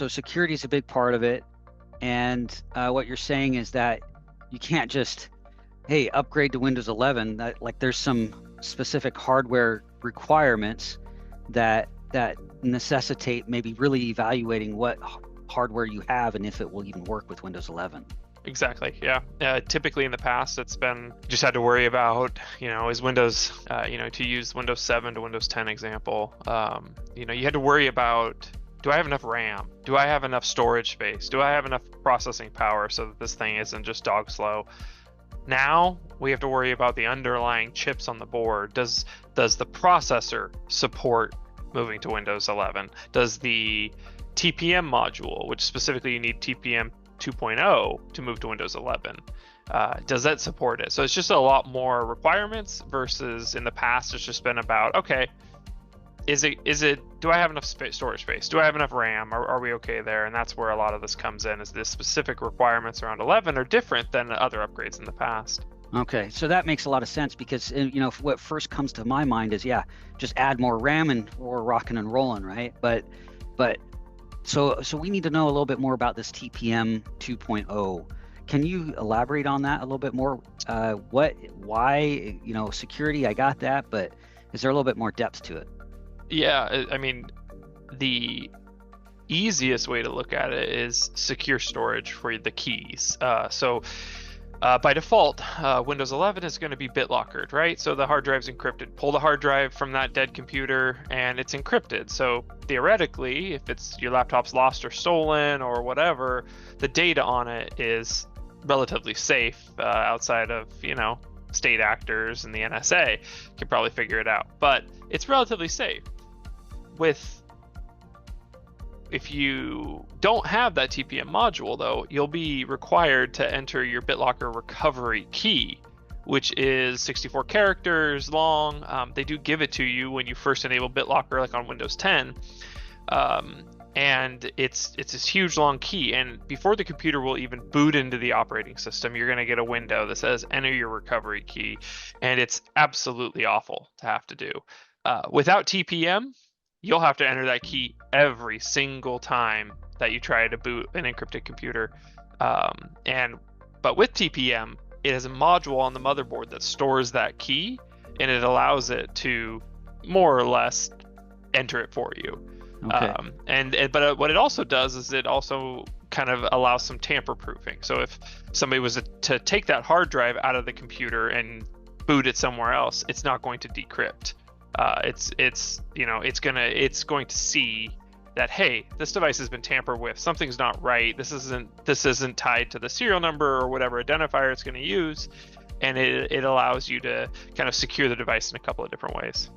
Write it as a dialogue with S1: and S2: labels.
S1: so security is a big part of it, and what you're saying is that you can't just, hey, upgrade to Windows 11. That, like, there's some specific hardware requirements that necessitate maybe really evaluating what hardware you have and if it will even work with Windows 11.
S2: Exactly. Yeah. Typically in the past, it's been just had to worry about, is Windows, to use Windows 7 to Windows 10 example, you had to worry about, do I have enough RAM? Do I have enough storage space? Do I have enough processing power so that this thing isn't just dog slow? Now we have to worry about the underlying chips on the board. Does the processor support moving to Windows 11? Does the TPM module, which specifically you need TPM 2.0 to move to Windows 11, does that support it? So it's just a lot more requirements versus in the past it's just been about, okay, is it do I have enough storage space? Do I have enough RAM? Are we okay there? And that's where a lot of this comes in, is the specific requirements around 11 are different than other upgrades in the past.
S1: Okay, so that makes a lot of sense, because what first comes to my mind is, yeah, just add more RAM and we're rocking and rolling, right? But so we need to know a little bit more about this TPM 2.0. Can you elaborate on that a little bit more? Why, security, I got that, but is there a little bit more depth to it?
S2: Yeah, I mean, the easiest way to look at it is secure storage for the keys. By default, Windows 11 is going to be BitLockered, right? So the hard drive's encrypted. Pull the hard drive from that dead computer and it's encrypted. So theoretically, if your laptop's lost or stolen or whatever, the data on it is relatively safe outside of, state actors and the NSA can probably figure it out. But it's relatively safe. If you don't have that TPM module, though, you'll be required to enter your BitLocker recovery key, which is 64 characters long. They do give it to you when you first enable BitLocker, like on Windows 10. And it's this huge long key. And before the computer will even boot into the operating system, you're going to get a window that says enter your recovery key. And it's absolutely awful to have to do. Without TPM, you'll have to enter that key every single time that you try to boot an encrypted computer. But with TPM, it has a module on the motherboard that stores that key, and it allows it to more or less enter it for you.
S1: Okay.
S2: But what it also does is it also kind of allows some tamper proofing. So if somebody was to take that hard drive out of the computer and boot it somewhere else, it's not going to decrypt. It's going to see that, hey, this device has been tampered with, something's not right, this isn't tied to the serial number or whatever identifier it's going to use, and it allows you to kind of secure the device in a couple of different ways.